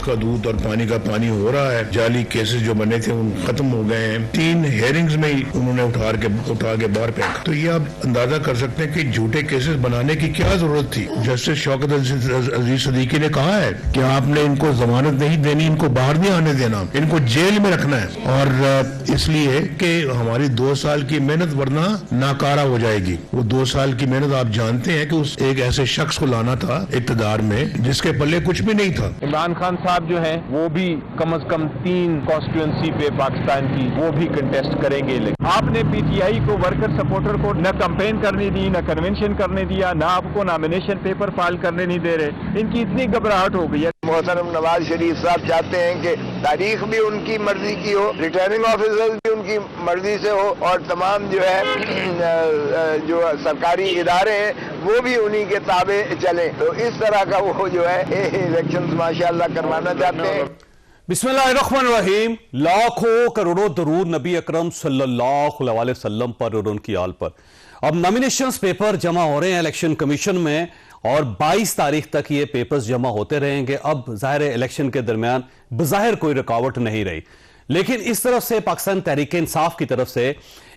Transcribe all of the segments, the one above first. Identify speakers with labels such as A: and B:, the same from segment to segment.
A: دودھ کا دودھ اور پانی کا پانی ہو رہا ہے. جعلی کیسز جو بنے تھے وہ ختم ہو گئے ہیں. 3 ہیئرنگز میں ہی انہوں نے اٹھا کے باہر پھینکا. تو یہ آپ اندازہ کر سکتے ہیں کہ جھوٹے کیسز بنانے کی کیا ضرورت تھی. جسٹس شوکت عزیز صدیقی نے کہا ہے کہ آپ نے ان کو ضمانت نہیں دینی, ان کو باہر نہیں آنے دینا, ان کو جیل میں رکھنا ہے. اور اس لیے کہ ہماری 2 سال کی محنت ورنہ ناکارہ ہو جائے گی. وہ 2 سال کی محنت آپ جانتے ہیں کہ اس ایک ایسے شخص کو لانا تھا اقتدار میں جس کے پلے کچھ بھی نہیں تھا.
B: عمران خان صاحب جو ہیں وہ بھی کم از کم 3 کانسٹیٹوئنسی پہ پاکستان کی وہ بھی کنٹیسٹ کریں گے. آپ نے پی ٹی آئی کو ورکر سپورٹر کو نہ کمپین کرنے دی, نہ کنونشن کرنے دیا, نہ آپ کو نامینیشن پیپر فائل کرنے نہیں دے رہے. ان کی اتنی گھبراہٹ ہو گئی ہے.
C: محترم نواز شریف صاحب چاہتے ہیں کہ تاریخ بھی ان کی مرضی کی ہو, ریٹرننگ آفیسر بھی ان کی مرضی سے ہو, اور تمام جو ہے جو سرکاری ادارے ہیں وہ بھی انہی کے تابع چلیں. تو اس طرح کا وہ جو ہے الیکشنز ماشاءاللہ کروانا چاہتے ہیں.
D: بسم اللہ الرحمن الرحیم. لاکھوں کروڑوں درود نبی اکرم صلی اللہ علیہ وسلم پر اور ان کی آل پر. اب نامینیشنز پیپر جمع ہو رہے ہیں الیکشن کمیشن میں, اور 22 تاریخ تک یہ پیپرز جمع ہوتے رہیں گے. اب ظاہر الیکشن کے درمیان بظاہر کوئی رکاوٹ نہیں رہی, لیکن اس طرف سے پاکستان تحریک انصاف کی طرف سے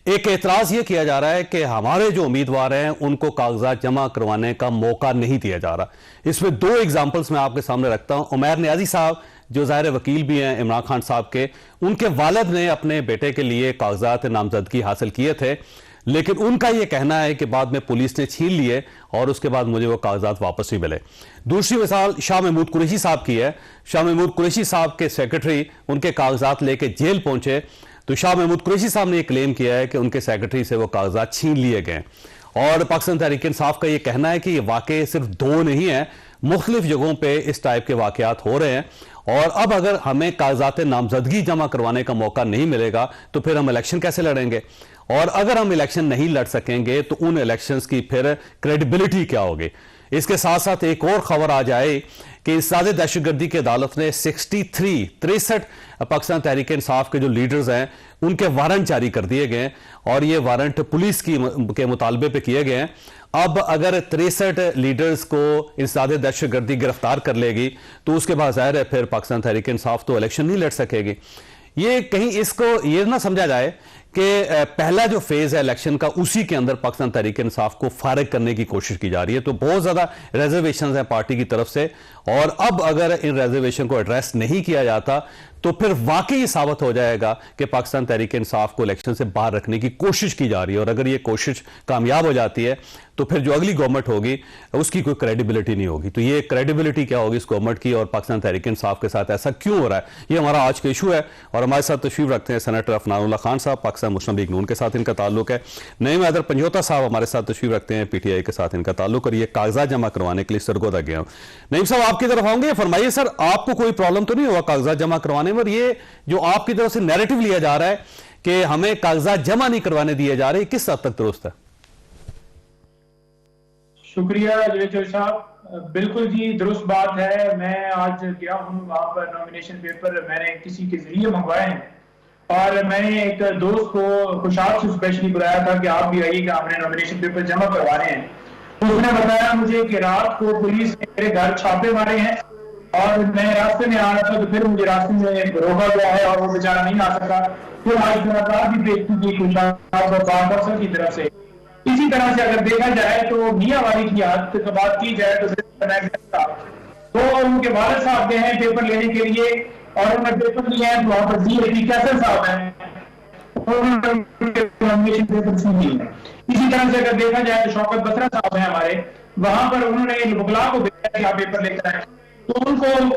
D: ایک اعتراض یہ کیا جا رہا ہے کہ ہمارے جو امیدوار ہیں ان کو کاغذات جمع کروانے کا موقع نہیں دیا جا رہا. اس میں 2 ایگزامپلز میں آپ کے سامنے رکھتا ہوں. عمیر نیازی صاحب جو ظاہر وکیل بھی ہیں عمران خان صاحب کے, ان کے والد نے اپنے بیٹے کے لیے کاغذات نامزدگی حاصل کیے تھے, لیکن ان کا یہ کہنا ہے کہ بعد میں پولیس نے چھین لیے اور اس کے بعد مجھے وہ کاغذات واپس نہیں ملے. دوسری مثال شاہ محمود قریشی صاحب کی ہے. شاہ محمود قریشی صاحب کے سیکرٹری ان کے کاغذات لے کے جیل پہنچے, تو شاہ محمود قریشی صاحب نے یہ کلیم کیا ہے کہ ان کے سیکرٹری سے وہ کاغذات چھین لیے گئے. اور پاکستان تحریک انصاف کا یہ کہنا ہے کہ یہ واقعے صرف 2 نہیں ہیں, مختلف جگہوں پہ اس ٹائپ کے واقعات ہو رہے ہیں. اور اب اگر ہمیں کاغذات نامزدگی جمع کروانے کا موقع نہیں ملے گا تو پھر ہم الیکشن کیسے لڑیں گے, اور اگر ہم الیکشن نہیں لڑ سکیں گے تو ان الیکشنز کی پھر کریڈیبلٹی کیا ہوگی. اس کے ساتھ ساتھ ایک اور خبر آ جائے کہ انسداد دہشت گردی کی عدالت نے 63 پاکستان تحریک انصاف کے جو لیڈرز ہیں ان کے وارنٹ جاری کر دیے گئے, اور یہ وارنٹ پولیس کے مطالبے پہ کیے گئے ہیں. اب اگر 63 لیڈرز کو انسداد دہشت گردی گرفتار کر لے گی تو اس کے بعد ظاہر ہے پھر پاکستان تحریک انصاف تو الیکشن نہیں لڑ سکے گی. یہ کہیں اس کو یہ نہ سمجھا جائے کہ پہلا جو فیز ہے الیکشن کا اسی کے اندر پاکستان تحریک انصاف کو فارغ کرنے کی کوشش کی جا رہی ہے. تو بہت زیادہ ریزرویشنز ہیں پارٹی کی طرف سے, اور اب اگر ان ریزرویشن کو ایڈریس نہیں کیا جاتا تو پھر واقعی یہ ثابت ہو جائے گا کہ پاکستان تحریک انصاف کو الیکشن سے باہر رکھنے کی کوشش کی جا رہی ہے. اور اگر یہ کوشش کامیاب ہو جاتی ہے تو پھر جو اگلی گورنمنٹ ہوگی اس کی کوئی کریڈیبلٹی نہیں ہوگی. تو یہ کریڈیبلٹی کیا ہوگی اس گورنمنٹ کی, اور پاکستان تحریک انصاف کے ساتھ ایسا کیوں ہو رہا ہے, یہ ہمارا آج کا ایشو ہے. اور ہمارے ساتھ تشریف رکھتے ہیں سینیٹر افنان اللہ خان صاحب, پاکستان مسلم لیگ نون کے ساتھ ان کا تعلق ہے. نعیم حیدر پنجوتا صاحب ہمارے ساتھ تشریف رکھتے ہیں, پی ٹی آئی کے ساتھ ان کا تعلق, اور یہ کاغذات جمع کروانے کے لیے سرگودا گیا ہوں. نعیم صاحب آپ کی طرف آؤں گے, فرمائیے سر آپ کو کوئی پرابلم تو نہیں ہوا کاغذات جمع کروانے میں, اور یہ جو آپ کی طرف سے نیریٹو لیا جا رہا ہے کہ ہمیں کاغذات جمع نہیں کروانے دیے جا رہے, کس حد تک درست ہے؟
E: شکریہ جویچور صاحب, بالکل جی درست بات ہے. میں آج گیا ہوں وہاں پر, نامینیشن پیپر میں نے کسی کے ذریعے منگوائے ہیں, اور میں نے ایک دوست کو خوشحال سے اسپیشلی بلایا تھا کہ آپ بھی آئیے کہ ہم نے نامینیشن پیپر جمع کروانے ہیں. اس نے بتایا مجھے کہ رات کو پولیس نے میرے گھر چھاپے مارے ہیں, اور میں راستے میں آ رہا تھا تو پھر مجھے راستے میں روکا گیا ہے اور وہ بیچارہ نہیں آ سکا. پھر آج ملاقات بھی پیش کی گئی خوشحال کی طرف سے. اسی طرح سے اگر دیکھا جائے تو میاں والی کی حد کا بات کی جائے تو ان کے والد صاحب گئے ہیں پیپر لینے کے لیے, اور انہوں نے پیپر لیے ہیں تو وہاں پر ڈی اے پی کیسر صاحب ہیں, اسی طرح سے اگر دیکھا جائے تو شوکت بسرا صاحب ہیں ہمارے, وہاں پر انہوں نے وکلاء کو بھیجا کہ آپ پیپر لے کر آئیں, تو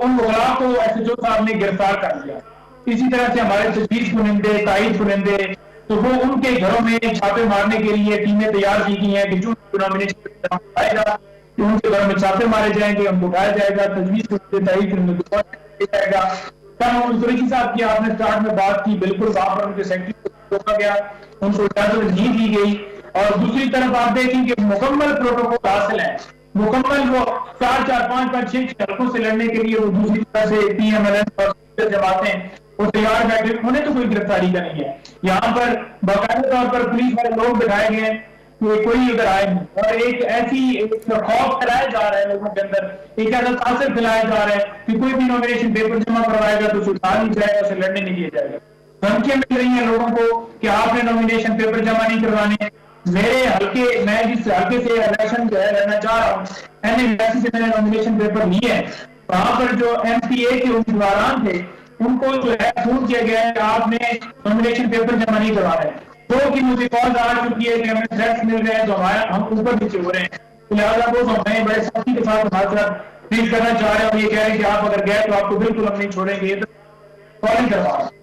E: ان وکلاء کو ایس ایچ او صاحب نے گرفتار کر لیا. اسی طرح سے ہمارے تجویز کنندے, تائید کنندے, تو وہ ان کے گھروں میں چھاپے مارنے کے لیے ٹیمیں تیار کی گئی ہیں کہ جو نامینیشن آئے گا تو ان کے گھروں میں چھاپے مارے جائیں گے, ان کو اٹھایا جائے گا, تجویز کنندے, تائید کنندے کو جائے گا. قریشی صاحب کی آپ نے اسٹارٹ میں بات کی, بالکل وہاں پر ان کے سیکرٹری کو روکا گیا, ان کو اجازت نہیں دی گئی. اور دوسری طرف آپ دیکھیں کہ مکمل پروٹوکول حاصل ہے, مکمل وہ 4 4 5 5 6 حلقوں سے لڑنے کے لیے وہ دوسری طرح سے پی ایم ایل این جماعتیں وہ تیار بیٹھے, انہیں تو کوئی گرفتاری کا نہیں ہے. یہاں پر باقاعدہ طور پر پولیس والے لوگ بٹھائے گئے ہیں, کہ کوئی ادھر آئے نہیں, اور ایک ایسی خوف پھیلایا جا رہا ہے لوگوں کے اندر, ایک ایسا تاثر پھیلایا جا رہا ہے کہ کوئی بھی نامینیشن پیپر جمع کروائے گا تو اسے اٹھا نہیں جائے گا, اسے لڑنے نہیں دیا جائے گا. دھمکیاں مل رہی ہیں لوگوں کو کہ آپ نے نامینیشن پیپر جمع نہیں کروانے. میرے حلقے, میں جس حلقے سے الیکشن جو ہے لڑنا چاہ رہا ہوں, NMC سے میں نے نامینیشن پیپر لیے ہیں. وہاں پر جو MPA کے امیدواران تھے ان کو جو ہے فون کیا گیا ہے کہ آپ نے نامینیشن پیپر جمع نہیں کروا رہے. دو کی مجھے کال آ چکی ہے کہ ہمیں تھریٹس مل رہے ہیں تو ہم اوپر نیچے ہو رہے ہیں, لہٰذا وہ ہمیں بڑے سختی کے ساتھ ہمارے ساتھ ڈیل کرنا چاہ رہے ہیں, اور یہ کہہ رہے ہیں کہ آپ اگر گئے تو آپ کو بالکل ہم نہیں چھوڑیں گے. یہ تو کالنگ کروا رہے ہیں.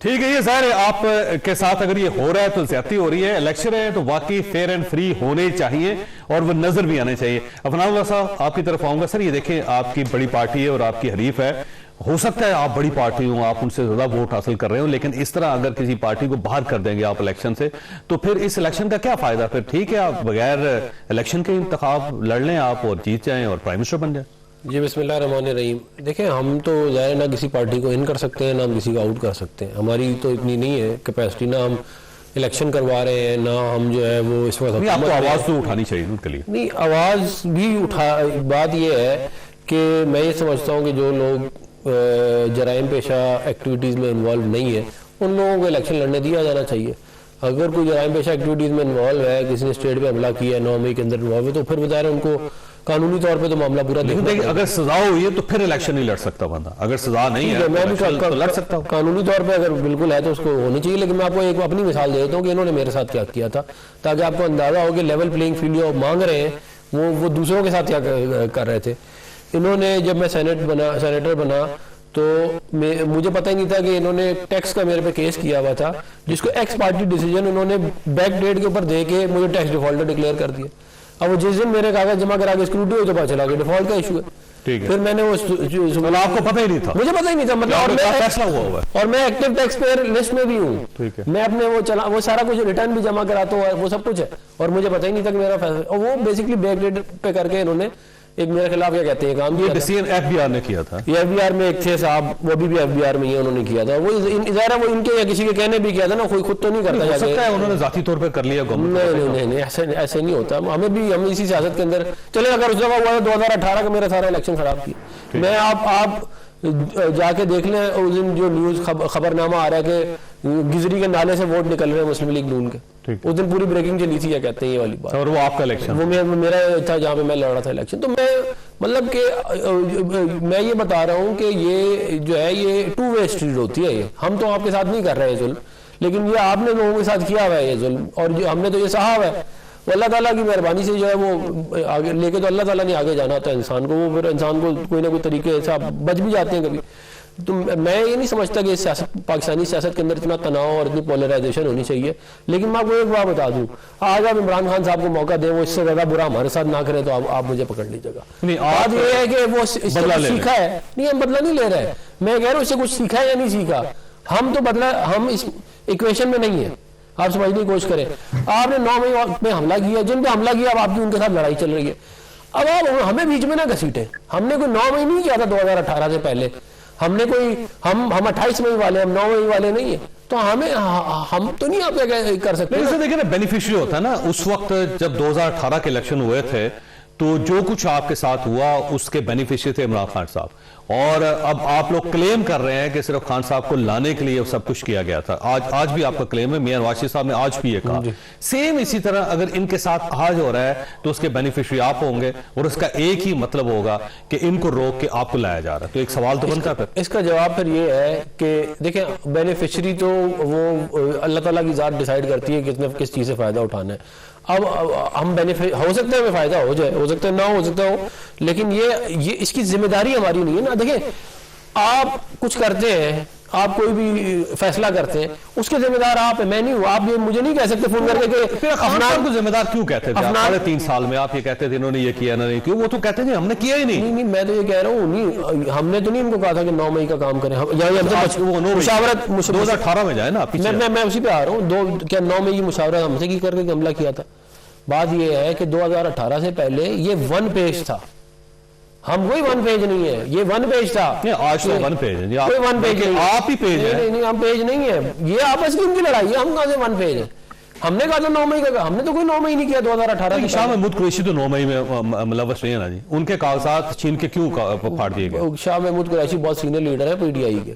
D: ٹھیک ہے, یہ ظاہر ہے آپ کے ساتھ اگر یہ ہو رہا ہے تو زیادتی ہو رہی ہے. الیکشن ہے تو واقعی فیئر اینڈ فری ہونے چاہیے اور وہ نظر بھی آنے چاہیے. عفنان اللہ صاحب آپ کی طرف آؤں گا. سر یہ دیکھیں آپ کی بڑی پارٹی ہے اور آپ کی حریف ہے, ہو سکتا ہے آپ بڑی پارٹی ہوں, آپ ان سے زیادہ ووٹ حاصل کر رہے ہوں, لیکن اس طرح اگر کسی پارٹی کو باہر کر دیں گے آپ الیکشن سے تو پھر اس الیکشن کا کیا فائدہ؟ پھر ٹھیک ہے آپ بغیر الیکشن کے انتخاب لڑ لیں آپ اور جیت جائیں اور پرائم منسٹر بن جائیں.
F: جی بسم اللہ الرحمن الرحیم. دیکھیں ہم تو ظاہر نہ کسی پارٹی کو ان کر سکتے ہیں نہ ہم کسی کو آؤٹ کر سکتے ہیں. ہماری تو اتنی نہیں ہے کیپیسٹی, نہ ہم الیکشن کروا رہے ہیں نہ ہم جو ہے وہ اس وقت.
D: آپ کو آواز تو اٹھانی چاہیے ان کے لیے.
F: نہیں آواز بھی بات یہ ہے کہ میں یہ سمجھتا ہوں کہ جو لوگ جرائم پیشہ ایکٹیویٹیز میں انوالو نہیں ہے ان لوگوں کو الیکشن لڑنے دیا جانا چاہیے. اگر کوئی جرائم پیشہ ایکٹیویٹیز میں انوالو ہے, کسی نے اسٹیٹ پہ حملہ کیا ہے 9 مئی کے اندر انوالو ہے, تو پھر بظاہر ان کو قانونی طور پہ تو معاملہ پورا دیکھنا ہے.
D: اگر سزا ہوئی ہے تو پھر الیکشن نہیں لڑ سکتا بندہ, اگر سزا نہیں ہے
F: میں بھی
D: لڑ سکتا ہوں.
F: قانونی طور پہ اگر بالکل ہے تو اس کو ہونی چاہیے. لیکن میں آپ کو ایک اپنی مثال دے دیتا ہوں کہ انہوں نے میرے ساتھ کیا کیا تھا, تاکہ آپ کو اندازہ ہو کہ لیول پلینگ فیلڈ جو مانگ رہے ہیں وہ دوسروں کے ساتھ کیا کر رہے تھے. انہوں نے جب میں سینیٹر بنا تو مجھے پتہ ہی نہیں تھا کہ انہوں نے ٹیکس کا میرے پہ کیس کیا ہوا تھا, جس کو ایکس پارٹی ڈیسیجن انہوں نے بیک ڈیٹ کے اوپر دے کے مجھے ٹیکس ڈیفالٹر ڈکلیئر کر دیا. اب وہ جس دن میرے کاغذ جمع کرا کے اسکروٹی ہوئی تو پتا چلا کہ ڈیفالٹ کا ایشو ہے. پھر میں نے وہ
D: آپ کو پتہ ہی نہیں تھا,
F: مجھے پتہ ہی نہیں تھا مطلب, اور میں ایکٹیو ٹیکس پیئر لسٹ میں بھی ہوں. میں اپنے وہ سارا کچھ ریٹرن بھی جمع کراتا ہوں, وہ سب کچھ ہے, اور مجھے پتہ ہی نہیں تھا کہ میرا فیصلہ. اور وہ بیسکلی بیک ڈیٹ پہ کر کے انہوں نے ایک میرے خلاف کیا کہتے ہیں کام کیا تھا.
D: FBR نے کیا تھا.
F: یہ FBR میں ایک تھے صاحب, وہ بھی FBR میں ہی انہوں نے کیا تھا. وہ ظاہر ہے وہ ان کے یا کسی کے کہنے بھی کیا تھا نا, کوئی خود تو نہیں کرتا.
D: ہو سکتا ہے انہوں نے ذاتی طور پہ کر لیا.
F: نہیں ایسے نہیں ہوتا. ہم اسی سیاست کے اندر چلے, اگر اس دفعہ ہوا 2018 کا میرا سارا الیکشن خراب کیا. میں آپ جا کے دیکھ لیں اس دن جو نیوز خبرنامہ آ رہا ہے کہ گزری کے نالے سے ووٹ نکل رہے ہیں مسلم لیگ نون کے, اس دن پوری بریکنگ چلی تھی, کیا کہتے ہیں یہ والی بات.
D: اور وہ آپ کا الیکشن,
F: وہ میرا تھا جہاں پہ میں لڑ رہا تھا الیکشن. تو میں مطلب کہ میں یہ بتا رہا ہوں کہ یہ جو ہے یہ 2 وے اسٹریٹ ہوتی ہے. یہ ہم تو آپ کے ساتھ نہیں کر رہے ہیں ظلم, لیکن یہ آپ نے لوگوں کے ساتھ کیا ہوا ہے یہ ظلم, اور جو ہم نے تو یہ سہا ہوا ہے. اللہ تعالیٰ کی مہربانی سے جو ہے وہ آگے لے کے, تو اللہ تعالیٰ نے آگے جانا ہوتا ہے انسان کو, وہ پھر انسان کو کوئی نہ کوئی طریقے سے بچ بھی جاتے ہیں کبھی. تو میں یہ نہیں سمجھتا کہ پاکستانی سیاست کے اندر اتنا تناؤ اور اتنی پولرائزیشن ہونی چاہیے. لیکن میں آپ کو ایک بات بتا دوں, آج آپ عمران خان صاحب کو موقع دیں, وہ اس سے زیادہ برا ہمارے ساتھ نہ کریں تو آپ مجھے پکڑ لیجیے گا. بات یہ ہے کہ وہ سیکھا ہے, نہیں ہم بدلہ نہیں لے رہے ہیں, میں کہہ رہا ہوں اس سے کچھ سیکھا ہے یا نہیں سیکھا. ہم تو بدلہ, ہم اس ایکویشن میں نہیں ہیں, آپ سمجھنے کی کوشش کریں. آپ نے 9 مئی میں حملہ کیا, جن پہ حملہ کیا اب آپ کی ان کے ساتھ لڑائی چل رہی ہے. اب آپ ہمیں بیچ میں نہ گھسیٹیں. ہم نے کوئی 9 مئی نہیں کیا تھا 2018 سے پہلے, ہم نے کوئی ہم 28 مئی والے, ہم 9 مئی والے نہیں ہیں. تو ہم تو نہیں آپ کر سکتے.
D: دیکھیں نا بینیفیشری ہوتا ہے نا, اس وقت جب 2018 کے الیکشن ہوئے تھے تو جو کچھ آپ کے ساتھ ہوا اس کے بینیفیشری تھے عمران خان صاحب, اور اب آپ لوگ کلیم کر رہے ہیں کہ صرف خان صاحب کو لانے کے لیے سب کچھ کیا گیا تھا. آج بھی آپ کا کلیم ہے, میاں نواز شریف صاحب نے آج بھی یہ کہا. سیم اسی طرح اگر ان کے ساتھ آج ہو رہا ہے تو اس کے بینیفیشری آپ ہوں گے, اور اس کا ایک ہی مطلب ہوگا کہ ان کو روک کے آپ کو لایا جا رہا ہے. تو ایک سوال تو بنتا ہے.
F: اس کا جواب پھر یہ ہے کہ دیکھیں بینیفیشری تو وہ اللہ تعالیٰ کی ذات ڈیسائیڈ کرتی ہے کہ کس چیز سے فائدہ اٹھانا ہے. اب ہم ہو سکتا ہے ہمیں فائدہ ہو جائے, ہو سکتا ہے نہ ہو سکتا ہو, لیکن یہ اس کی ذمہ داری ہماری نہیں ہے نا. دیکھیں آپ کچھ کرتے ہیں, آپ کوئی بھی فیصلہ کرتے ہیں, اس کے ذمہ دار آپ ہیں, میں نہیں ہوں. آپ یہ مجھے نہیں کہہ سکتے فون کر کے کہ
D: افنان کو ذمہ دار کیوں کہتے تھے. 3.5 سال میں آپ یہ کہتے تھے انہوں نے یہ کیا نہ نہیں کیوں, وہ تو کہتے تھے ہم نے کیا ہی نہیں.
F: نہیں میں تو یہ کہہ رہا ہوں, نہیں ہم نے تو نہیں ان کو کہا تھا کہ 9 مئی کا کام کریں, مشاورت
D: 2018 میں جائے نا.
F: میں اسی پہ آ رہا ہوں. کیا 9 مئی کی مشاورت ہم سے کی کر کے حملہ کیا تھا. بات یہ ہے کہ 2018 سے پہلے یہ 1 پیج تھا, ہم کوئی 1 پیج نہیں ہے, یہ 1 پیج تھا.
D: آج تو 1 پیج
F: ہے, کوئی 1 پیج
D: آپ ہی پیج ہے.
F: نہیں ہم پیج نہیں ہے, یہ آپس کی ان کی لڑائی ہے, ہم کہاں سے 1 پیج ہے. ہم نے کہا تھا 9 مئی کا, ہم نے تو کوئی 9 مئی نہیں کیا 2018
D: شاہ محمود قریشی تو 9 مئی میں ملوث نہیں ہے نا جی, ان کے کاغذات چھین کے کیوں پھاڑ دیے گئے؟
F: شاہ محمود قریشی بہت سینئر لیڈر ہے پی ٹی آئی کے,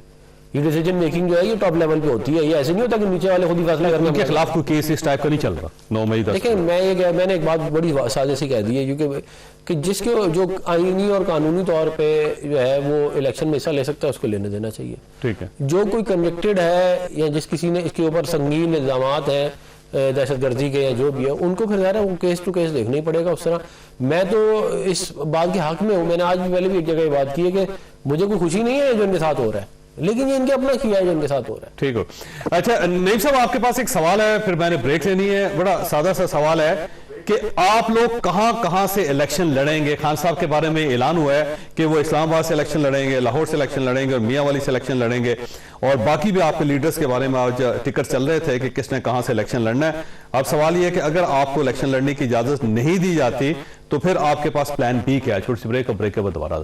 F: یہ ڈیسیجن میکنگ جو ہے یہ ٹاپ لیول پہ ہوتی ہے, یہ ایسے نہیں ہوتا کہ نیچے والے خود ہی فیصلہ کرنے
D: ان کے خلاف کوئی کیس اس ٹائپ کا نہیں چل رہا 9 مئی 10.
F: دیکھیں میں نے ایک بات بڑی سادے سے کہہ دی ہے, کیونکہ کہ جس کے جو آئینی اور قانونی طور پہ جو ہے وہ الیکشن میں حصہ لے سکتا ہے اس کو لینے دینا چاہیے.
D: ٹھیک ہے, جو
F: کوئی کنوکٹڈ ہے یا جس کسی نے اس کے اوپر سنگین الزامات ہیں دہشت گردی کے یا جو بھی ہے, ان کو پھر ظاہر ہے وہ کیس ٹو کیس دیکھنا ہی پڑے گا. اس طرح میں تو اس بات کے حق میں ہوں, میں نے آج بھی پہلے بھی ایک جگہ یہ بات کی ہے کہ مجھے کوئی خوشی نہیں ہے جو ان کے ساتھ ہو رہا ہے, لیکن یہ ان کے اپنا کیا ہے جو ان کے ساتھ ہو رہا ہے.
D: ٹھیک ہو. اچھا نعیم صاحب, آپ کے پاس ایک سوال ہے, پھر میں نے بریک لینی ہے. بڑا سادہ سا سوال ہے کہ آپ لوگ کہاں کہاں سے الیکشن لڑیں گے؟ خان صاحب کے بارے میں اعلان ہوا ہے کہ وہ اسلام آباد سے الیکشن لڑیں گے, لاہور سے الیکشن لڑیں گے اور میاں والی سے الیکشن لڑیں گے, اور باقی بھی آپ کے لیڈرز کے بارے میں آج ٹکٹ چل رہے تھے کہ کس نے کہاں سے الیکشن لڑنا ہے. اب سوال یہ ہے کہ اگر آپ کو الیکشن لڑنے کی اجازت نہیں دی جاتی تو پھر آپ کے پاس پلان بی کیا ہے؟ چھوٹی سی بریک, اور بریک کے بعد دوبارہ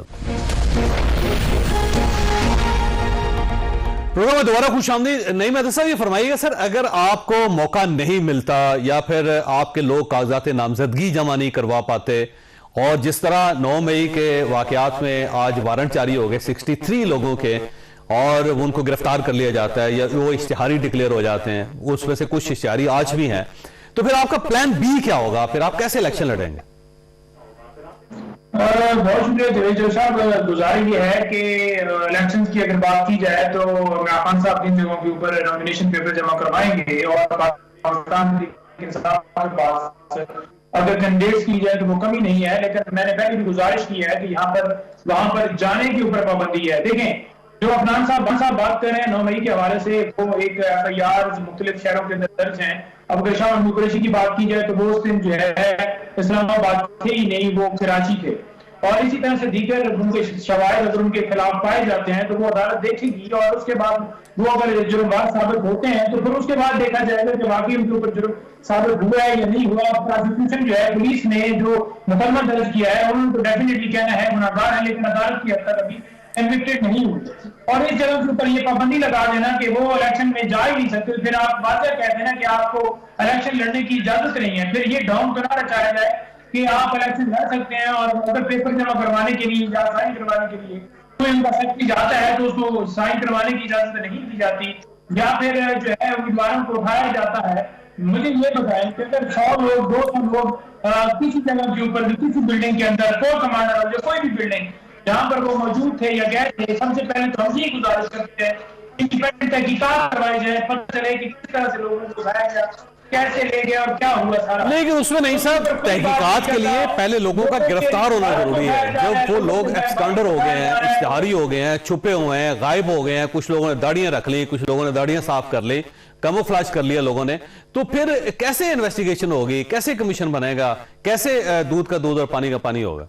D: پروگرام میں دوبارہ خوش آمدید. نہیں مہدی صاحب, یہ فرمائیے گا سر, اگر آپ کو موقع نہیں ملتا یا پھر آپ کے لوگ کاغذات نامزدگی جمع نہیں کروا پاتے, اور جس طرح 9 مئی کے واقعات میں آج وارنٹ جاری ہو گئے 63 لوگوں کے, اور ان کو گرفتار کر لیا جاتا ہے یا وہ اشتہاری ڈکلیئر ہو جاتے ہیں, اس میں سے کچھ اشتہاری آج بھی ہیں, تو پھر آپ کا پلان بی کیا ہوگا؟ پھر آپ کیسے الیکشن لڑیں گے؟
E: بہت شکریہ جویجو صاحب. گزارش یہ ہے کہ الیکشنز کی اگر بات کی جائے تو خان صاحب جن جگہوں کے اوپر نامینیشن پیپر جمع کروائیں گے, اور پاکستان اگر کینڈیڈیٹس کی جائے تو وہ کمی نہیں ہے, لیکن میں نے پہلے بھی گزارش کی ہے کہ یہاں پر وہاں پر جانے کے اوپر پابندی ہے. دیکھیں جو عفنان صاحب بات کر رہے ہیں 9 مئی کے حوالے سے, وہ ایک FIR مختلف شہروں کے اندر درج ہیں. اب اگر شاہ محمود قریشی کی بات کی جائے تو وہ اس دن جو ہے اسلام آباد تھے ہی نہیں, وہ کراچی تھے, اور اسی طرح سے دیگر ان کے شواہد اگر ان کے خلاف پائے جاتے ہیں تو وہ عدالت دیکھے گی, اور اس کے بعد وہ اگر جرمبار ثابت ہوتے ہیں تو پھر اس کے بعد دیکھا جائے گا کہ واقعی ان کے اوپر جرم ثابت ہوا ہے یا نہیں ہوا. پروسیکیوشن جو ہے, پولیس نے جو مقدمہ درج کیا ہے, انہوں نے تو ڈیفینیٹلی کہنا ہے گناہگار ہے, لیکن عدالت کی حد تک ابھی کنوکٹڈ نہیں ہوئے, اور اس جگہ کے اوپر یہ پابندی لگا دینا کہ وہ الیکشن میں جا ہی نہیں سکتے, پھر آپ واضح کہتے ہیں نا کہ آپ کو الیکشن لڑنے کی اجازت نہیں ہے. پھر یہ ڈاؤن تو نہ رچایا جائے کہ آپ الیکشن لڑ سکتے ہیں, اور اگر پیپر جمع کروانے کے لیے یا سائن کروانے کے لیے کوئی ان کا سیکٹری جاتا ہے تو اس کو سائن کروانے کی اجازت نہیں دی جاتی, یا پھر جو ہے امیدواروں کو اٹھایا جاتا ہے. مجھے یہ بتائیں کہ اگر 100 لوگ 200 لوگ کسی جگہ کے اوپر کسی بلڈنگ کے اندر کور کمانڈر یا کوئی بھی بلڈنگ جہاں پر وہ موجود تھے یا گئے تھے, سب سے پہلے تو ہم یہ گزارش کرتے ہیں انڈیپینڈنٹ تحقیقات کروائی جائے, پتہ چلے کہ کس طرح سے لوگوں کو لایا گیا, کیسے لے گیا اور کیا ہوا سارا.
D: لیکن اس میں نہیں صاحب, تحقیقات کے لیے پہلے لوگوں کا گرفتار ہونا ضروری ہے. جب وہ لوگ ایکسکانڈر ہو گئے ہیں, اشتہاری ہو گئے ہیں, چھپے ہوئے ہیں, غائب ہو گئے ہیں, کچھ لوگوں نے داڑیاں رکھ لی, کچھ لوگوں نے داڑیاں صاف کر لی, کیموفلاج کر لیا لوگوں نے, تو پھر کیسے انویسٹیگیشن ہوگی, کیسے کمیشن بنے گا, کیسے دودھ کا دودھ اور پانی کا پانی ہوگا؟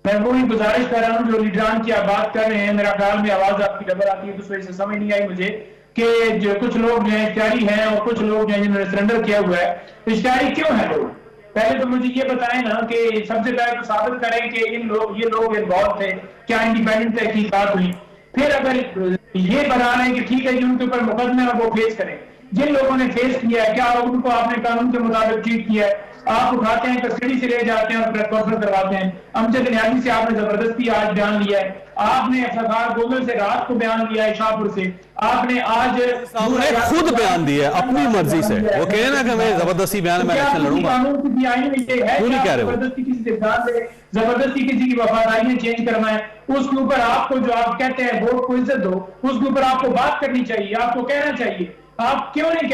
E: میں وہی گزارش کر رہا ہوں جو لیڈران کی آپ بات کر رہے ہیں, میرا خیال میں آواز آپ کی ڈبل آتی ہے تو اس وجہ سے سمجھ نہیں آئی مجھے کہ جو کچھ لوگ جو ہیں اشتہاری ہیں اور کچھ لوگ جو ہیں جنہوں نے سرنڈر کیا ہوا ہے. اشتہاری کیوں ہے لوگ؟ پہلے تو مجھے یہ بتائیں نا کہ سب سے پہلے تو ثابت کریں کہ یہ لوگ انوالو تھے, کیا انڈیپینڈنٹ تحقیقات ہوئی. پھر اگر یہ بتا رہے ہیں کہ ٹھیک ہے جن کے اوپر مقدمے ہے وہ فیس کریں, جن لوگوں نے فیس کیا ہے کیا ان کو آپ نے قانون کے مطابق ٹریٹ کیا ہے؟ آپ اٹھاتے ہیں کسٹڈی سے لے جاتے ہیں اور پریس کانفرنس کرواتے ہیں. امجد نیازی سے آپ نے زبردستی آج بیان لیا ہے, آپ نے افتخار گوگل سے رات کو بیان لیا ہے, شاہپور سے آپ نے آج
D: خود بیان دیا ہے اپنی مرضی سے, وہ کہے نا کہ میں زبردستی بیان میں الیکشن لڑوں گا.
E: قانون کی آئین میں یہ ہے کہ زبردستی کسی سے بیان دے, زبردستی کسی کی وفاداریاں چینج کرنا ہے, اس کے اوپر آپ کو جو آپ کہتے ہیں ووٹ کو عزت دو, اس کے اوپر آپ کو بات کرنی چاہیے, آپ کو کہنا چاہیے. آپ کیوں نہیں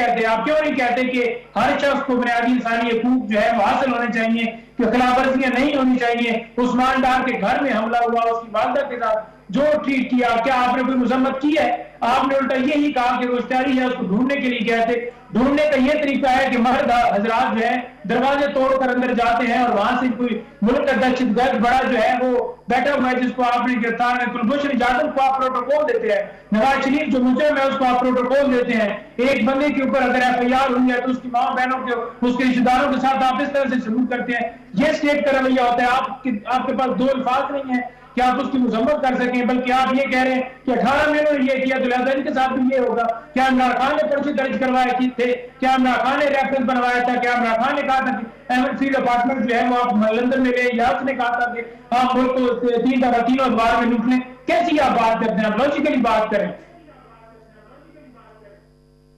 E: کہتے کہ ہر شخص کو بنیادی انسانی حقوق جو ہے وہ حاصل ہونے چاہیے, کہ خلاف ورزیاں نہیں ہونی چاہیے. عثمان ڈار کے گھر میں حملہ ہوا, اس کی والدہ کے ساتھ جو ٹھیک کیا, کیا آپ نے کوئی مذمت کی ہے؟ آپ نے الٹا یہی کہا کہ وہ اشتہاری ہے اس کو ڈھونڈنے کے لیے گئے تھے. ڈھونڈنے کا یہ طریقہ ہے کہ مرد حضرات جو ہے دروازے توڑ کر اندر جاتے ہیں اور وہاں سے کوئی ملک کا دہشت گرد بڑا جو ہے وہ بیٹھا ہوا ہے جس کو آپ نے گرفتار میں کلبھوشن یادو کو آپ پروٹوکول دیتے ہیں, نواز شریف جو مجرم ہے اس کو آپ پروٹوکول دیتے ہیں. ایک بندے کے اوپر اگر FIR ہوئی ہے تو اس کی ماں بہنوں کے اس کے رشتہ داروں کے ساتھ آپ اس طرح سے سلوک کرتے ہیں. یہ اسٹیٹ کا رویہ ہوتا ہے. آپ کے پاس دو الفاظ نہیں ہیں کہ آپ اس کی مذمت کر سکیں، بلکہ آپ یہ کہہ رہے ہیں کہ 18 میں انہوں نے یہ کیا تو لہٰذا ان کے ساتھ بھی یہ ہوگا. کیا عمران خان نے پرچے درج کروائے تھے؟ کیا عمران خان نے ریفرنس بنوایا تھا؟ کیا عمران خان نے کہا تھا کہ احمد فیلڈ اپارٹمنٹ جو ہے وہ آپ لندن میں لیں، یا اس نے کہا تھا کہ آپ ملک کو 3 ادوار میں لوٹ لیں؟ کیسی آپ بات کرتے ہیں؟ آپ لاجیکلی بات کریں.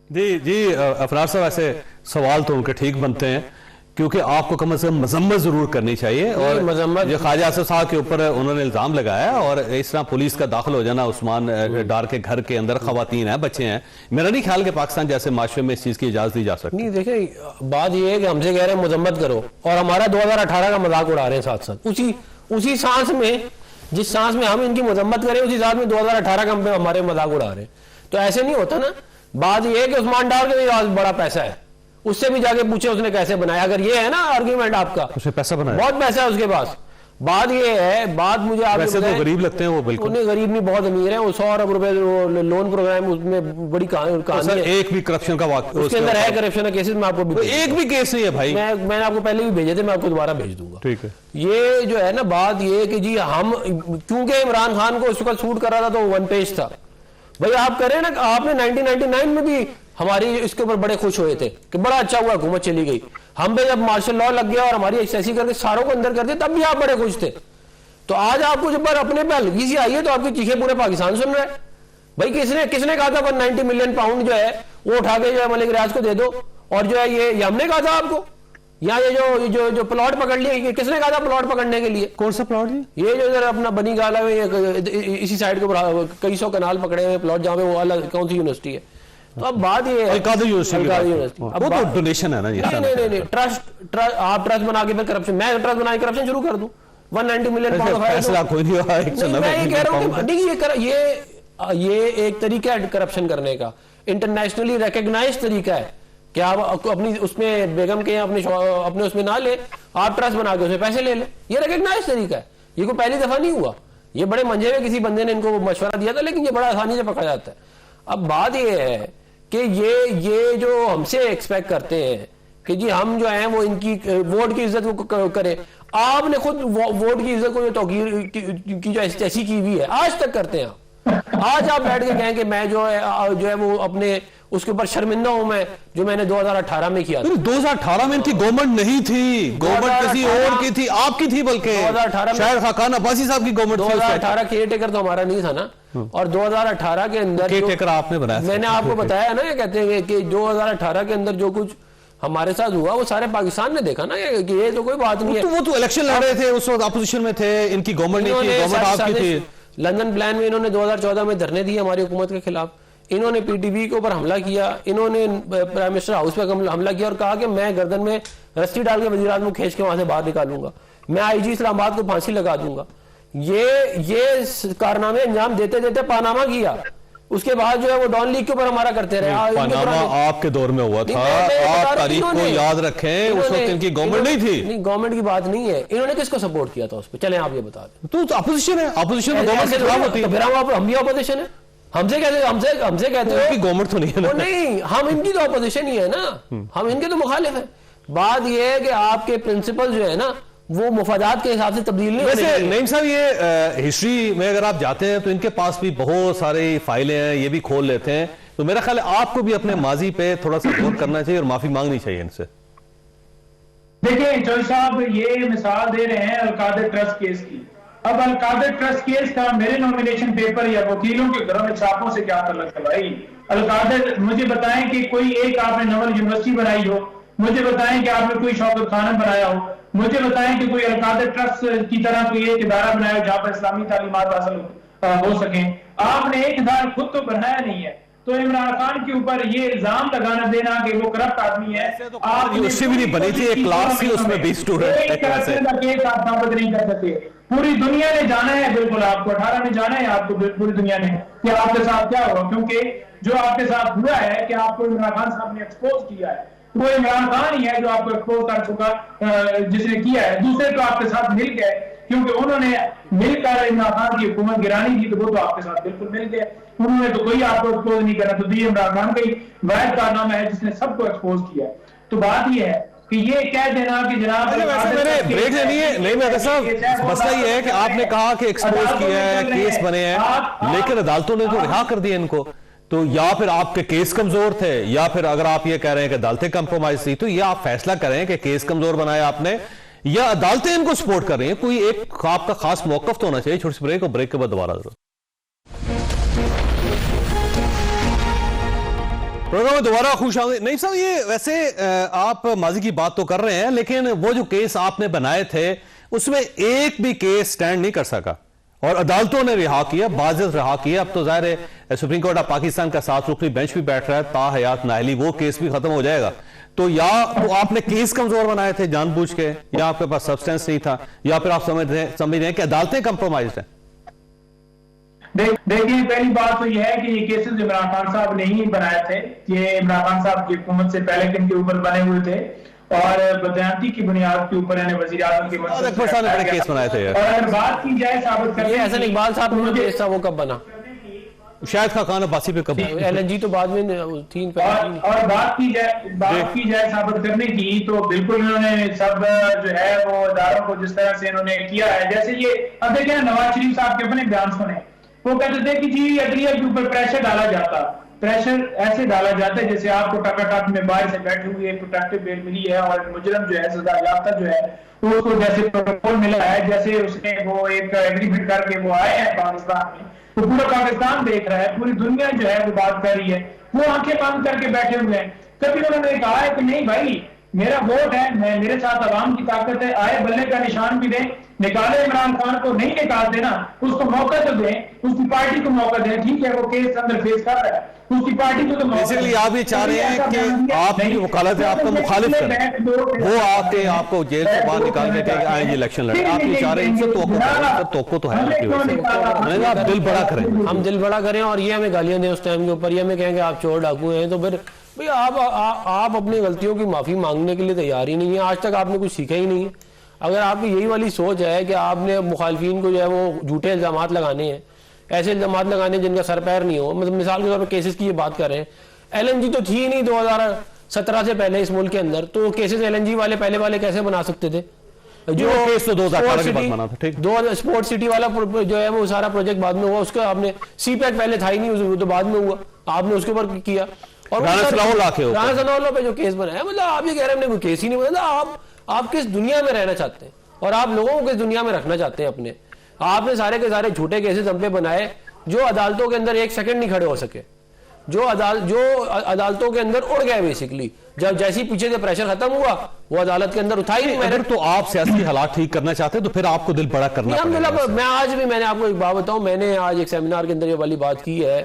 D: جی افراد صاحب، ایسے سوال تو ان کے ٹھیک بنتے ہیں، کیونکہ آپ کو کم از کم مذمت ضرور کرنی چاہیے. اور یہ خواجہ آصف صاحب کے اوپر انہوں نے الزام لگایا، اور اس طرح پولیس کا داخل ہو جانا عثمان ڈار کے گھر کے اندر، خواتین ہیں، بچے ہیں، میرا نہیں خیال کہ پاکستان جیسے معاشرے میں اس چیز کی اجازت دی جا سکتی.
F: نہیں دیکھیں، بات یہ ہے کہ ہم سے کہہ رہے ہیں مذمت کرو، اور ہمارا 2018 کا مذاق اڑا رہے ہیں ساتھ ساتھ. اسی سانس میں، جس سانس میں ہم ان کی مذمت کریں، اسی سانس میں 2018 کا ہمارے مذاق اڑا رہے ہیں. تو ایسے نہیں ہوتا نا. بات یہ ہے کہ عثمان ڈار کے بھی بڑا پیسہ ہے، اس سے بھی جا کے پوچھے اس نے کیسے بنایا. اگر یہ ہے نا آرگیومنٹ آپ کا،
D: اس نے پیسہ بنایا،
F: بہت پیسہ ہے اس کے پاس. بات یہ ہے، بات مجھے آپ
D: ویسے تو غریب لگتے ہیں وہ، بالکل
F: انہیں غریب نہیں، بہت امیر ہیں. وہ 100 ارب روپے لون پروگرام، اس میں بڑی کہانی ہے.
D: ایک بھی کرپشن کا واقعہ
F: اس کے اندر ہے، کرپشن کا کیسز میں آپ کو
D: ایک بھی کیس نہیں ہے بھائی.
F: میں نے آپ کو پہلے بھی بھیجے تھے، میں آپ کو دوبارہ بھیج دوں گا.
D: ٹھیک ہے.
F: یہ جو ہے نا بات یہ کہ جی ہم، کیونکہ عمران خان کو اس وقت سوٹ کر رہا تھا تو 1 پیج تھا. بھائی آپ کریں نا، آپ نے 1999 میں بھی ہماری اس کے اوپر بڑے خوش ہوئے تھے کہ بڑا اچھا ہوا حکومت چلی گئی. ہم پہ جب مارشل لاء لگ گیا اور ہماری ایکسیسی کر کے ساروں کو اندر کر دیا، تب بھی آپ بڑے خوش تھے. تو آج آپ کو جب اپنے پہ ہلکی سی آئی ہے تو آپ کی چیخیں پورے پاکستان سن رہا ہے. بھائی کس نے کہا تھا 190 ملین پاؤنڈ جو ہے وہ اٹھا کے جو ہے ملک ریاض کو دے دو، اور جو ہے یہ ہم نے کہا تھا آپ کو، یا یہ جو پلاٹ پکڑ لیا، یہ کس نے کہا تھا پلاٹ پکڑنے کے لیے؟
D: کون سا پلاٹ جی؟
F: یہ جو ادھر اپنا بنی گالا میں اسی سائڈ کے کئی 100 کنال پکڑے ہوئے پلاٹ، جہاں پہ وہ الگ کون سی یونیورسٹی ہے. تو اب بات یہ ہے،
D: وہ تو ڈونیشن ہے نا.
F: نہیں، ٹرسٹ، آپ ٹرسٹ بنا کے پھر کرپشن، میں ٹرسٹ بنا کے کرپشن شروع کر دوں. 190 ملین پاؤنڈ
D: فیصلہ کوئی نہیں ہوا.
F: میں یہ کہہ رہا ہوں کہ یہ ایک طریقہ ہے کرپشن کرنے کا، انٹرنیشنلی ریکگنائز طریقہ ہے کہ آپ اپنی اس میں بیگم کے اپنے اس میں نہ لے، آپ ٹرسٹ بنا کے اس میں پیسے لے لیں. یہ ریکگنائز طریقہ ہے. یہ کوئی پہلی دفعہ نہیں ہوا، یہ بڑے منجے میں کسی بندے نے ان کو مشورہ دیا تھا، لیکن یہ بڑا آسانی سے پکڑا جاتا ہے. اب بات یہ ہے کہ یہ جو ہم سے ایکسپیکٹ کرتے ہیں کہ جی ہم جو ہیں وہ ان کی ووٹ کی عزت کو کریں. آپ نے خود ووٹ کی عزت کو جو توقیر کی جو ایسی کی ہوئی ہے آج تک کرتے ہیں. آج آپ بیٹھ کے کہیں کہ میں جو ہے وہ اپنے اس کے اوپر شرمندہ ہوں، میں نے 2018 میں کیا تھا.
D: 2018 میں ان کی گورنمنٹ نہیں تھی، گورنمنٹ کسی اور کی تھی، آپ کی تھی. بلکہ
F: 2018
D: شاید خاقان عباسی صاحب کی گورنمنٹ.
F: 2018 کیئر ٹیکر تو ہمارا نہیں تھا نا. اور 2018 کے اندر
D: کیئر ٹیکر آپ نے بنایا.
F: میں نے آپ کو بتایا نا، یہ کہتے ہیں کہ 2018 کے اندر جو کچھ ہمارے ساتھ ہوا وہ سارے پاکستان نے دیکھا نا، کہ یہ تو کوئی بات نہیں ہے.
D: وہ تو الیکشن لڑ رہے تھے، اس وقت اپوزیشن میں تھے، ان کی گورنمنٹ نہیں تھی، گورنمنٹ آپ کی تھی.
F: لندن پلان میں انہوں نے 2014 میں دھرنے دیے ہماری حکومت کے خلاف. انہوں نے پی ٹی وی کے اوپر حملہ کیا، انہوں نے پرائم منسٹر ہاؤس پہ حملہ کیا اور کہا کہ میں گردن میں رسی ڈال کے وزیر اعظم کو کھینچ کے وہاں سے باہر نکالوں گا، میں آئی جی اسلام آباد کو پھانسی لگا دوں گا. یہ کارنامے انجام دیتے دیتے پاناما کیا. اس کے بعد جو ہے وہ ڈان لیگ کے اوپر ہمارا کرتے رہے.
D: پاناما آپ کے دور میں ہوا تھا، آپ تاریخ کو یاد رکھیں، اس وقت ان کی گورنمنٹ نہیں تھی.
F: نہیں، گورنمنٹ کی بات نہیں ہے. انہوں نے کس کو سپورٹ کیا تھا اس پہ؟ چلیں آپ یہ بتا دیں.
D: تو اپوزیشن ہے، اپوزیشن میں گورنمنٹ کے خلاف ہوتی ہے.
F: پھر ہم بھی اپوزیشن ہے. ہم سے کہتے ہیں
D: کہ گورنمنٹ تو نہیں ہے نا.
F: نہیں، ہم ان کی تو اپوزیشن ہی ہے نا، ہم ان کے تو مخالف ہیں. بات یہ ہے کہ آپ کے پرنسپل جو ہے نا وہ مفادات کے حساب سے تبدیل نہیں ہونے.
D: ویسے نعیم صاحب، یہ ہسٹری میں اگر آپ جاتے ہیں تو ان کے پاس بھی بہت ساری فائلیں ہیں، یہ بھی کھول لیتے ہیں. تو میرا خیال ہے آپ کو بھی اپنے ماضی پہ تھوڑا سا غور کرنا چاہیے اور معافی مانگنی چاہیے ان سے.
E: دیکھیں جج صاحب، یہ مثال دے رہے ہیں القادر ٹرسٹ کیس کی. اب القادر ٹرسٹ کیس کا میرے نومینیشن پیپر یا وکیلوں کے گھروں میں چھاپوں سے کیا تعلق ہے بھائی؟ القادر، مجھے بتائیں کہ کوئی ایک آپ نے نول یونیورسٹی بنائی ہو، مجھے بتائیں کہ آپ نے کوئی شوکت خانہ بنایا ہو، مجھے بتائیں کہ کوئی القادر ٹرسٹ کی طرح کوئی ایک ادارہ بنایا ہو جہاں پر اسلامی تعلیمات حاصل ہو سکیں. آپ نے ایک ادارہ خود تو بنایا نہیں ہے. تو عمران خان کے اوپر یہ الزام لگانا دینا کہ وہ کرپٹ آدمی ہے، آپ
D: یونیورسٹی بھی نہیں بنی تھی، ایک کلاس تھی اس میں 20 اسٹوڈنٹ.
E: ایک کرپشن کا کیس آپ ثابت نہیں کر سکتے. پوری دنیا نے جانا ہے، بالکل آپ کو 18 میں جانا ہے، آپ کو پوری دنیا نے کہ آپ کے ساتھ کیا ہوا. کیونکہ جو آپ کے ساتھ ہوا ہے کہ آپ کو عمران خان صاحب نے ایکسپوز کیا ہے، وہ عمران خان ہی ہے جو آپ کو ایکسپوز کر چکا، جس نے کیا ہے. دوسرے تو آپ کے ساتھ مل گئے کیونکہ انہوں نے مل کر عمران خان کی حکومت گرانی کی، تو وہ تو آپ کے ساتھ بالکل مل گئے. انہوں نے تو کوئی آپ کو ایکسپوز نہیں کرا. تو یہ عمران خان کا ہی واحد کارنامہ ہے جس نے سب کو ایکسپوز کیا. تو بات یہ ہے کہ یہ کہہ دینا کہ جناب
D: ویسے میں نے بریک لینی ہے نہیں مہدی صاحب، مسئلہ یہ ہے کہ آپ نے کہا کہ ایکسپوز کیا ہے، کیس بنے ہیں، لیکن عدالتوں نے تو رہا کر دیا ان کو، تو یا پھر آپ کے کیس کمزور تھے، یا پھر اگر آپ یہ کہہ رہے ہیں کہ عدالتیں کمپرومائز تھی، تو یہ آپ فیصلہ کریں کہ کیس کمزور بنایا آپ نے یا عدالتیں ان کو سپورٹ کر رہی ہیں. کوئی ایک آپ کا خاص موقف تو ہونا چاہیے. چھوٹی سی بریک، اور بریک کے بعد دوبارہ ضرور پروگرام میں دوبارہ خوش آمدید. نہیں صاحب، یہ ویسے آپ ماضی کی بات تو کر رہے ہیں، لیکن وہ جو کیس آپ نے بنائے تھے اس میں ایک بھی کیس سٹینڈ نہیں کر سکا اور عدالتوں نے رہا کیا، باعزت رہا کیا. اب تو ظاہر ہے سپریم کورٹ آف پاکستان کا 7 رکنی بینچ بھی بیٹھ رہا ہے، تا حیات نااہلی وہ کیس بھی ختم ہو جائے گا. تو یا تو آپ نے کیس کمزور بنائے تھے جان بوجھ کے، یا آپ کے پاس سبسٹینس نہیں تھا، یا پھر آپ سمجھ رہے ہیں کہ عدالتیں کمپرومائزڈ ہیں.
E: دیکھیں، پہلی بات تو یہ ہے کہ یہ کیسز عمران خان صاحب نے ہی بنائے تھے. یہ عمران خان صاحب کی حکومت سے پہلے کن کے اوپر بنے ہوئے تھے اور بدیانتی کی بنیاد کے اوپر یعنی وزیر اعظم کے منصب سے
D: بڑے کیس بنائے تھے.
E: اور اگر بات کی جائے ثابت کرنے
F: یہ احسن اقبال صاحب نے کیس تھا وہ کب بنا؟
D: شاید خاقان عباسی پہ کب
F: ایل این جی تو بعد میں تین.
E: اور بات کی جائے ثابت کرنے کی تو بالکل انہوں نے سب جو ہے وہ اداروں کو جس طرح سے انہوں نے کیا ہے، جیسے یہ اب دیکھیں نواز شریف صاحب کے اپنے بیان سنے، وہ کہتے تھے کہ جی عدلیہ کے اوپر پریشر ڈالا جاتا، پریشر ایسے ڈالا جاتا ہے جیسے آپ کو ٹکاٹک میں باہر سے بیٹھے ہوئے پروٹیکٹیو بیل ملی ہے اور مجرم جو ہے سزا یافتہ جو ہے اس کو جیسے پروٹوکول ملا ہے، جیسے اس نے وہ ایک ایگریمنٹ کر کے وہ آئے ہیں پاکستان میں، تو پورا پاکستان دیکھ رہا ہے، پوری دنیا جو ہے وہ بات کر رہی ہے، وہ آنکھیں بند کر کے بیٹھے ہوئے ہیں. کبھی انہوں نے کہا ہے کہ نہیں بھائی میرا ووٹ ہے، میرے ساتھ عوام کی طاقت ہے، آئے بلے کا نشان بھی دیں، نکالے عمران خان کو، نہیں نکال دینا، اس کو موقع تو دیں، اس کی پارٹی کو موقع دیں. ٹھیک ہے وہ کیس اندر فیس کر رہا ہے، اس کی پارٹی کو تو
D: بیسیکلی آپ یہ چاہ رہے ہیں کہ آپ کی وکالت ہے آپ کا مخالف کریں، وہ آ کے آپ کو جیل سے باہر نکال کے کہیں آئیں یہ الیکشن لڑیں. آپ یہ چاہ رہے ہیں ان سے توقع تو ہے آپ کی وجہ سے، آپ دل بڑا کریں،
F: ہم دل بڑا کریں اور یہ ہمیں گالیاں دیں اس ٹائم کے اوپر، یہ ہمیں کہیں کہ آپ چور ڈاکو ہیں. تو پھر بھئی آپ اپنی غلطیوں کی معافی مانگنے کے لیے تیار ہی نہیں ہے. آج تک آپ نے کچھ سیکھا ہی نہیں ہے. اگر آپ کی یہی والی سوچ ہے کہ آپ نے مخالفین کو جو ہے وہ جھوٹے الزامات لگانے ہیں، ایسے الزامات لگانے جن کا سر پیر نہیں ہو، مطلب مثال کے طور پر کیسز کی یہ بات کر رہے ہیں، ایل این جی تو تھی نہیں 2017 سے پہلے اس ملک کے اندر، تو کیسز ایل این جی والے پہلے والے کیسے بنا سکتے تھے؟ جو
D: کیس تو 2018 کے بعد بنا تھا. ٹھیک،
F: اسپورٹ سٹی والا جو ہے وہ سارا پروجیکٹ بعد میں ہوا، اس کا آپ نے سی پیک پہلے تھا ہی نہیں، وہ تو بعد میں ہوا، آپ نے اس کے اوپر کیا. اور رانا ثناء اللہ پہ جو کیس بنا ہے، مطلب آپ یہ کہہ رہے ہیں ہم نے کوئی کیس ہی نہیں بنا. آپ کس دنیا میں رہنا چاہتے ہیں اور آپ لوگوں کو کس دنیا میں رکھنا چاہتے ہیں اپنے؟ آپ نے سارے کے سارے جھوٹے کیسز ہم پہ بنائے جو عدالتوں کے اندر ایک سیکنڈ نہیں کھڑے ہو سکے، جو عدالتوں کے اندر اڑ گئے بیسیکلی. جب جیسی پیچھے سے پریشر ختم ہوا وہ عدالت کے اندر اٹھائی نہیں.
D: اگر تو آپ سیاسی حالات ٹھیک کرنا چاہتے ہیں تو پھر آپ کو دل بڑا کرنا پڑے گا.
F: میں آج بھی میں نے آپ کو ایک بات بتاؤں، میں نے آج ایک سیمینار کے اندر یہ والی بات کی ہے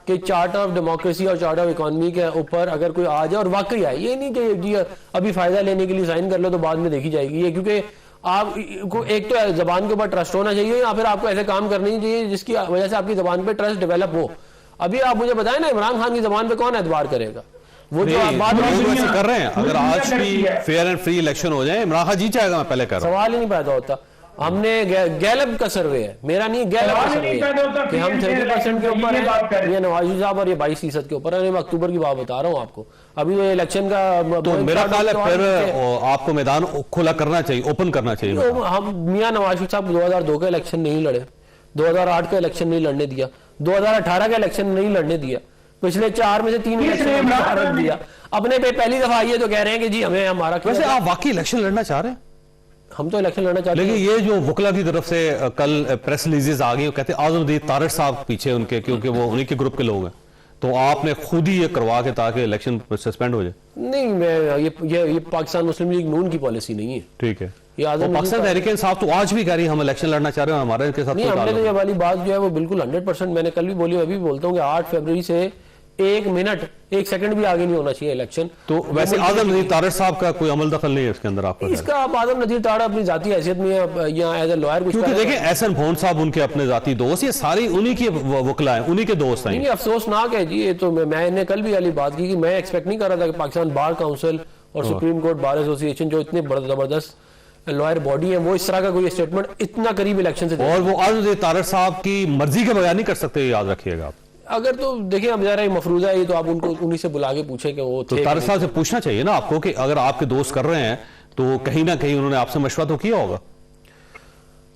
F: کہ چارٹر آف ڈیموکریسی اور چارٹر آف اکانومی کے اوپر اگر کوئی آ جائے اور واقعی آئے، یہ نہیں کہ جی ابھی فائدہ لینے کے لیے سائن کر لو تو بعد میں دیکھی جائے گی. یہ کیونکہ آپ کو ایک تو زبان کے اوپر ٹرسٹ ہونا چاہیے، یا پھر آپ کو ایسے کام کرنے چاہیے جس کی وجہ سے آپ کی زبان پہ ٹرسٹ ڈیولپ ہو. ابھی آپ مجھے بتائیں نا عمران خان کی زبان پہ کون اعتبار کرے گا؟ وہ جو بات
D: کر رہے ہیں اگر آج بھی فیئر اینڈ فری الیکشن ہو جائیں عمران خان جیت جائے گا. میں پہلے کہہ رہا ہوں
F: سوال ہی نہیں پیدا ہوتا. ہم نے گیلب کا سروے ہے، میرا نہیں گیلب کا سروے ہے کہ ہم 30% کے اوپر ہیں، یہ نواز شریف صاحب اور یہ 22% کے اوپر ہے. میں اکتوبر کی بات بتا رہا ہوں آپ کو، ابھی تو الیکشن کا
D: تو میرا خیال ہے پھر آپ کو میدان کھلا کرنا چاہیے، اوپن کرنا چاہیے.
F: ہم میاں نواز شریف صاحب 2002 کا الیکشن نہیں لڑے، 2008 کا الیکشن نہیں لڑنے دیا، 2018 کا الیکشن نہیں لڑنے دیا، پچھلے 4 میں سے 3 الیکشن رکھ دیا. اپنے پہ پہلی دفعہ آئیے تو کہہ رہے ہیں کہ جی ہمیں ہمارا.
D: ویسے آپ واقعی الیکشن لڑنا چاہ رہے ہیں؟
F: ہم تو الیکشن لڑنا چاہتے ہیں،
D: لیکن یہ جو وکلا کی طرف سے کل پریس ریلیزز آ گئی، کہتے ہیں اعظم الدین طارق صاحب پیچھے ان کے، کیونکہ وہ انہی کے گروپ کے لوگ ہیں، تو آپ نے خود ہی یہ کروا کے تاکہ الیکشن سسپینڈ ہو جائے.
F: نہیں، یہ پاکستان مسلم لیگ نون کی پالیسی نہیں ہے.
D: ٹھیک ہے، پاکستان تحریک انصاف تو آج بھی کہہ رہی ہے ہم الیکشن لڑنا چاہ رہے ہیں، ہمارے کے ساتھ.
F: ہم نے تو یہ والی بات جو ہے وہ بالکل 100%، میں نے کل بھی بولی، ابھی بھی بولتا ہوں کہ 8 فروری سے 1 منٹ 1 سیکنڈ بھی آگے نہیں ہونا چاہیے الیکشن.
D: تو ویسے اعظم ندیر طارق صاحب کا کوئی عمل دخل نہیں ہے اس کے اندر آپ کا؟
F: اس کا آپ اعظم ندیر طارق اپنی ذاتی حیثیت میں یا ایز اے لائر کچھ،
D: کیونکہ دیکھیں احسن بھون صاحب ان کے اپنے ذاتی دوست، یہ ساری انہی کے وکلا ہیں، انہی کے دوست ہیں.
F: نہیں افسوسناک ہے جی. یہ تو میں نے کل بھی والی بات کی کہ میں ایکسپیکٹ نہیں کر رہا تھا کہ پاکستان بار کاؤنسل اور سپریم کورٹ بار ایسوسی ایشن جو اتنے زبردست لائر باڈی ہیں وہ اس طرح کا کوئی اسٹیٹمنٹ اتنا قریب الیکشن سے.
D: اور وہ اعظم ندیر طارق صاحب کی مرضی کے بغیر نہیں کر سکتے، یاد رکھیے گا آپ.
F: اگر تو دیکھیں اب ذرا مفروضہ ہے یہ تو آپ ان کو انہی سے بلا کے پوچھیں کہ وہ
D: تو طارق صاحب سے پوچھنا چاہیے نا آپ کو کہ اگر آپ کے دوست کر رہے ہیں تو کہیں نہ کہیں انہوں نے آپ سے مشورہ تو کیا ہوگا.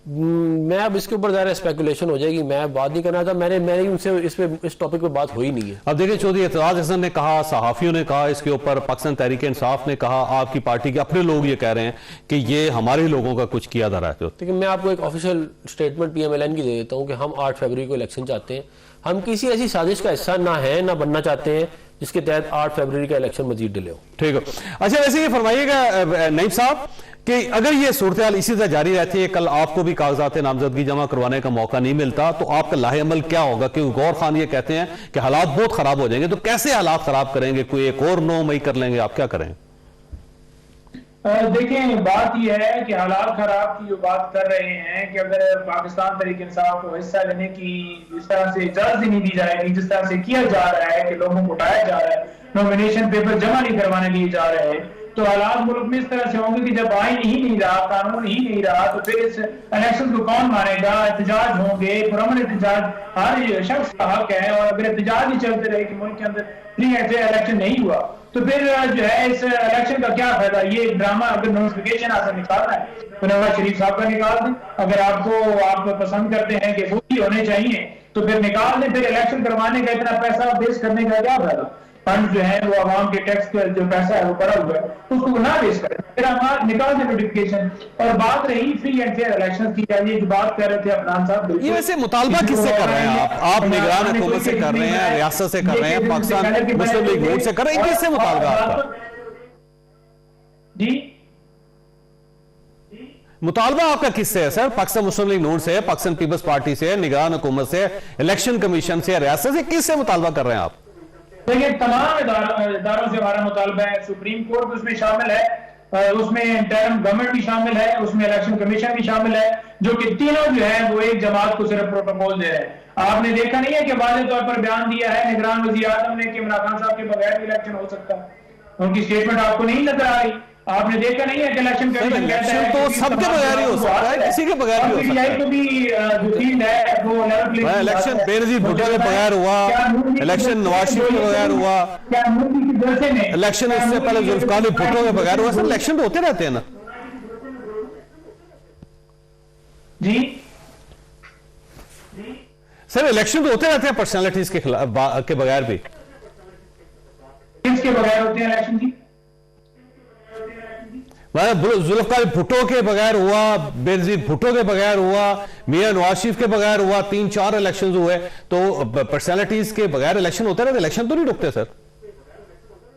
F: میں اب اس کے اوپر ظاہر اسپیکولیشن ہو جائے گی, میں بات نہیں کرنا تھا, میں نے ان سے اس ٹاپک پہ بات ہوئی نہیں ہے.
D: اب دیکھیں چودھری اعتراض حسن نے کہا, صحافیوں نے کہا اس کے اوپر, پاکستان تحریک انصاف نے کہا, آپ کی پارٹی کے اپنے لوگ یہ کہہ رہے ہیں کہ یہ ہمارے لوگوں کا کچھ کیا جا رہا ہے.
F: لیکن میں آپ کو ایک official statement P M L N کی دے دیتا ہوں کہ ہم 8 فروری کو الیکشن چاہتے ہیں. ہم کسی ایسی سازش کا حصہ نہ ہیں نہ بننا چاہتے ہیں جس کے تحت 8 فروری کا الیکشن مزید ڈیلے ہو.
D: ٹھیک ہے. اچھا ویسے یہ فرمائیے گا نعیم صاحب کہ اگر یہ صورتحال اسی طرح جاری رہتی ہے, کل آپ کو بھی کاغذات نامزدگی جمع کروانے کا موقع نہیں ملتا, تو آپ کا لاہ عمل کیا ہوگا؟ کیونکہ غور خان یہ کہتے ہیں کہ حالات بہت خراب ہو جائیں گے, تو کیسے حالات خراب کریں گے؟ کوئی ایک اور 9 مئی کر لیں گے, آپ کیا کریں؟
E: دیکھیں بات یہ ہے کہ حالات خراب کی جو بات کر رہے ہیں کہ اگر پاکستان تحریک انصاف کو حصہ لینے کی جس طرح سے اجازت نہیں دی جائے گی, جس طرح سے کیا جا رہا ہے کہ لوگوں کو اٹھایا جا رہا ہے, نومینیشن پیپر جمع نہیں کروانے دیے جا رہے ہیں, تو حالات ملک میں اس طرح سے ہوں گے کہ جب آئین ہی نہیں رہا, قانون ہی نہیں رہا, تو پھر اس الیکشن کو کون مانے گا؟ احتجاج ہوں گے, پرامن احتجاج ہر شخص کا حق ہے, اور اگر احتجاج ہی چلتے رہے کہ ملک کے اندر فری اینڈ فیئر الیکشن نہیں ہوا تو پھر جو ہے اس الیکشن کا کیا فائدہ؟ یہ ڈرامہ اگر نوٹیفیکیشن آسان نکالنا ہے تو نواز شریف صاحب کا نکال دیں, اگر آپ پسند کرتے ہیں کہ وہی ہونے چاہیے تو پھر نکال دیں, پھر الیکشن کروانے کا اتنا پیسہ ویسٹ کرنے کا کیا فائدہ؟ فنڈ جو ہے وہ عوام کے ٹیکس کا جو پیسہ ہے وہ پڑا ہوا ہے, اس کو نہ ویسٹ کریں, پھر ہم نکال دیں نوٹیفیکیشن. اور بات رہی فری اینڈ فیئر الیکشن کی, چاہیے جو بات کر رہے تھے عفنان صاحب,
D: یہ ویسے مطالبہ کس سے کر رہے ہیں آپ نگران حکومت سے کر رہے ہیں, ریاست سے کر رہے ہیں, پاکستان مسلم لیگ نون سے کر رہے ہیں, کس سے مطالبہ آپ کا؟
E: جی
D: مطالبہ آپ کا کس سے ہے سر؟ پاکستان مسلم لیگ نون سے, پاکستان پیپلز پارٹی سے, نگران حکومت سے, الیکشن کمیشن سے, ریاست سے, کس سے مطالبہ کر رہے ہیں آپ؟
E: دیکھیں تمام اداروں سے ہمارا مطالبہ ہے, سپریم کورٹ بھی اس میں شامل ہے, اس میں انٹرم گورنمنٹ بھی شامل ہے, اس میں الیکشن کمیشن بھی شامل ہے, جو کہ تینوں جو ہے وہ ایک جماعت کو صرف پروٹوکول دے رہے ہیں. آپ نے دیکھا نہیں ہے کہ واضح طور پر بیان دیا ہے نگران وزیر اعظم نے کہ عمران خان صاحب کے بغیر بھی الیکشن ہو سکتا ہے, ان کی اسٹیٹمنٹ آپ کو نہیں نظر آ رہی. آپ نے دیکھا نہیں ہے کہ الیکشن کمیشن کہتا ہے
D: تو سب کے بغیر ہی ہو سکتا ہے, کسی کے بغیر بھی ہو سکتا ہے.
E: تو بھی جو فیلڈ ہے وہ
D: الیکشن بینظیر بھٹو کے بغیر ہوا, الیکشن نواز شریف کے بغیر ہوا, الیکشن اس سے پہلے ذوالفقار بھٹو کے بغیر ہوا. سر الیکشن تو ہوتے رہتے ہیں نا
E: جی
D: سر, الیکشن تو ہوتے رہتے ہیں پرسنالٹیز کے بغیر بھی.
E: کس کے بغیر ہوتے ہیں الیکشن جی؟
D: ذوالفقار بھٹو کے بغیر ہوا, بینظیر بھٹو کے بغیر ہوا, میاں نواز شریف کے بغیر ہوا, 3-4 الیکشنز ہوئے, تو پرسنالٹیز کے بغیر الیکشن ہوتے رہتے, الیکشن تو نہیں رکتے سر.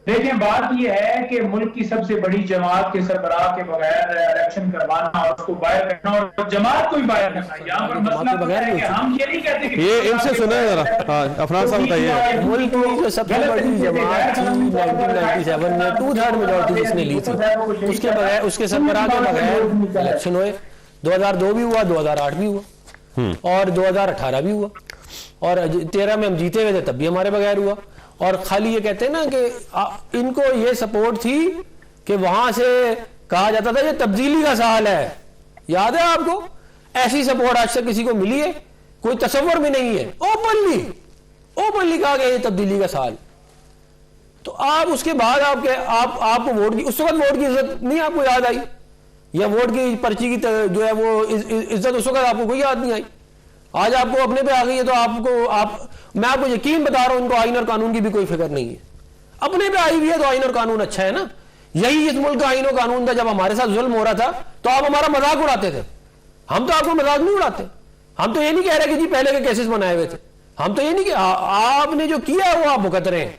E: دیکھیں بات یہ ہے کہ ملک کی سب سے بڑی جماعت کے سربراہ کے بغیر الیکشن کروانا اور اس کو باہر کرنا اور جماعت کو بھی باہر کرنا, یہاں پر مسئلہ ہے کہ ہم یہ نہیں کہتے کہ
D: یہ ان سے سنیں ذرا. ہاں عفنان صاحب بتائیے.
F: ملک کی جو سب سے بڑی جماعت تھی 1997 میں 2/3 میجورٹی جس نے لی تھی, اس کے بغیر, اس کے سربراہ کے بغیر الیکشن ہوئے. 2002 بھی ہوا, 2008 بھی ہوا, اور 2018 بھی ہوا, اور 13 میں ہم جیتے ہوئے تھے تب بھی ہمارے بغیر ہوا. اور خالی یہ کہتے ہیں نا کہ ان کو یہ سپورٹ تھی کہ وہاں سے کہا جاتا تھا یہ تبدیلی کا سال ہے, یاد ہے آپ کو؟ ایسی سپورٹ آج تک کسی کو ملی ہے؟ کوئی تصور بھی نہیں ہے. اوپنلی کہا گیا یہ تبدیلی کا سال. تو آپ اس کے بعد آپ کو ووٹ کی, اس وقت ووٹ کی عزت نہیں آپ کو یاد آئی, یا ووٹ کی پرچی کی جو ہے وہ عزت اس وقت آپ کو کوئی یاد نہیں آئی. آج آپ کو اپنے پہ آ گئی ہے تو میں آپ کو یقین بتا رہا ہوں ان کو آئین اور قانون کی بھی کوئی فکر نہیں ہے. اپنے پہ آئی ہوئی ہے تو آئین اور قانون اچھا ہے نا. یہی اس ملک کا آئین اور قانون تھا. جب ہمارے ساتھ ظلم ہو رہا تھا تو آپ ہمارا مذاق اڑاتے تھے. ہم تو آپ کو مذاق نہیں اڑاتے. ہم تو یہ نہیں کہہ رہے کہ جی پہلے کے کیسز بنائے ہوئے تھے. ہم تو یہ نہیں کہ آپ نے جو کیا ہے وہ آپ بھگت رہے ہیں.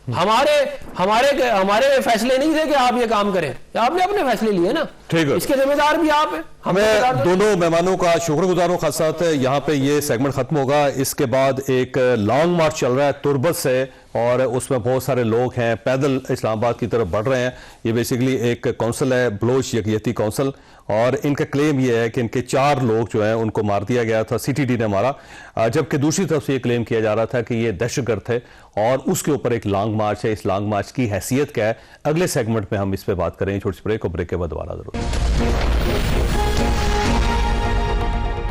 F: ہمارے فیصلے نہیں تھے کہ آپ یہ کام کریں, آپ نے اپنے فیصلے لیے نا, اس کے ذمہ دار بھی آپ ہیں.
D: ہمیں دونوں مہمانوں کا شکر گزار ہوں. خاص طور یہاں پہ یہ سیگمنٹ ختم ہوگا. اس کے بعد ایک لانگ مارچ چل رہا ہے تربت سے, اور اس میں بہت سارے لوگ ہیں پیدل اسلام آباد کی طرف بڑھ رہے ہیں. یہ بیسیکلی ایک کونسل ہے, بلوچ یکیتی کونسل, اور ان کا کلیم یہ ہے کہ ان کے 4 لوگ جو ہیں ان کو مار دیا گیا تھا, CTD نے مارا, جبکہ دوسری طرف سے یہ کلیم کیا جا رہا تھا کہ یہ دہشت گرد تھے, اور اس کے اوپر ایک لانگ مارچ ہے. اس لانگ مارچ کی حیثیت کیا ہے, اگلے سیگمنٹ میں ہم اس پہ بات کریں گے. چھوٹی سی بریک, اور بریک کے بعد دوبارہ ضرور.